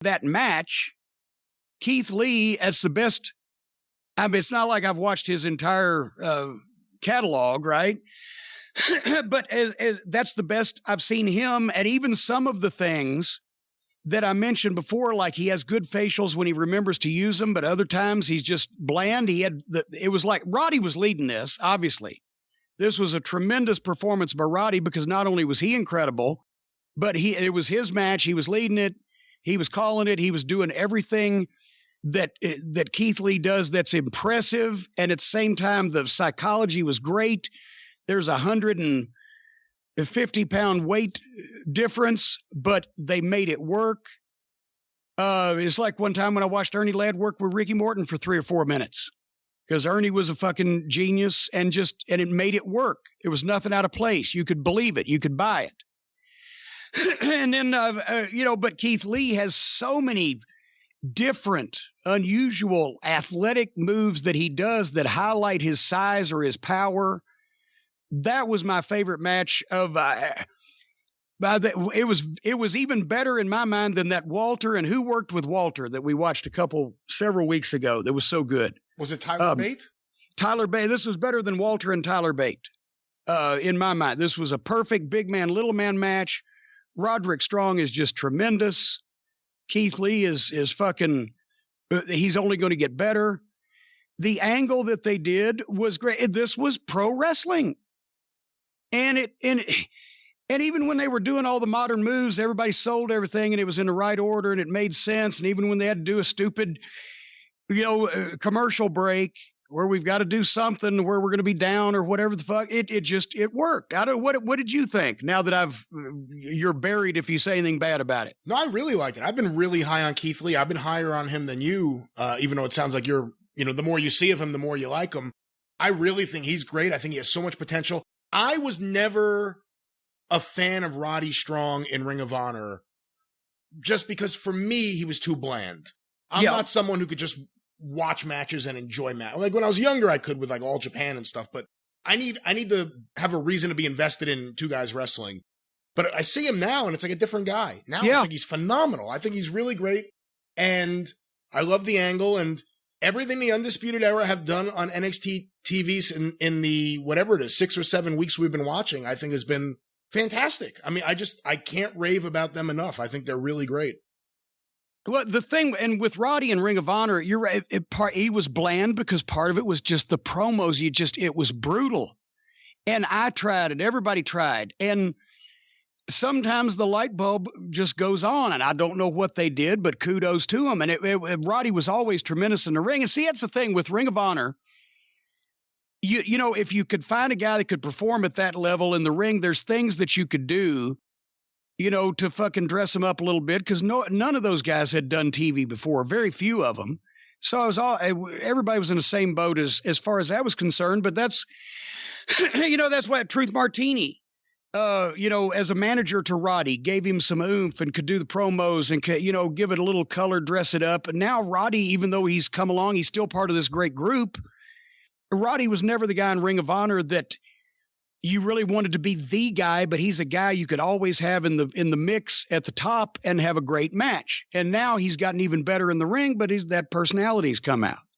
that match, Keith Lee, that's the best. I mean, it's not like I've watched his entire catalog, right? But that's the best I've seen him. And even some of the things that I mentioned before, like he has good facials when he remembers to use them, but other times he's just bland. It was like Roddy was leading this, obviously. This was a tremendous performance by Roddy because not only was he incredible, but it was his match. He was leading it. He was calling it. He was doing everything that Keith Lee does that's impressive. And at the same time, the psychology was great. There's 150-pound weight difference, but they made it work. It's like one time when I watched Ernie Ladd work with Ricky Morton for 3 or 4 minutes because Ernie was a fucking genius and it made it work. It was nothing out of place. You could believe it. You could buy it. And then, but Keith Lee has so many different, unusual athletic moves that he does that highlight his size or his power. That was my favorite match of. It was even better in my mind than that Walter and who worked with Walter that we watched several weeks ago. That was so good. Was it Tyler Bate? Tyler Bate. This was better than Walter and Tyler Bate. In my mind, this was a perfect big man, little man match. Roderick Strong is just tremendous. Keith Lee is fucking, he's only going to get better. The angle that they did was great. This was pro wrestling. And even when they were doing all the modern moves, everybody sold everything and it was in the right order and it made sense. And even when they had to do a stupid, commercial break where we've got to do something where we're going to be down or whatever the fuck, it worked. What did you think now that you're buried if you say anything bad about it? No, I really like it. I've been really high on Keith Lee. I've been higher on him than you, even though it sounds like the more you see of him, the more you like him. I really think he's great. I think he has so much potential. I was never a fan of Roddy Strong in Ring of Honor just because for me, he was too bland. I'm not someone who could just watch matches and enjoy matches. Like when I was younger, I could with like All Japan and stuff, but I need to have a reason to be invested in two guys wrestling. But I see him now and it's like a different guy. Now I think he's phenomenal. I think he's really great. And I love the angle and everything the Undisputed Era have done on NXT TVs in the, whatever it is, 6 or 7 weeks we've been watching, I think has been fantastic. I mean, I can't rave about them enough. I think they're really great. Well, the thing, and with Roddy and Ring of Honor, you're right. He was bland because part of it was just the promos. It was brutal. And I tried it. Everybody tried. And sometimes the light bulb just goes on. And I don't know what they did, but kudos to him. And Roddy was always tremendous in the ring. And see, that's the thing with Ring of Honor. If you could find a guy that could perform at that level in the ring, there's things that you could do, to fucking dress them up a little bit, because none of those guys had done TV before, very few of them. So everybody was in the same boat as far as that was concerned. But that's, that's why Truth Martini, as a manager to Roddy, gave him some oomph and could do the promos and could, give it a little color, dress it up. And now Roddy, even though he's come along, he's still part of this great group. Roddy was never the guy in Ring of Honor that you really wanted to be the guy, but he's a guy you could always have in the mix at the top and have a great match. And now he's gotten even better in the ring, but that personality's come out.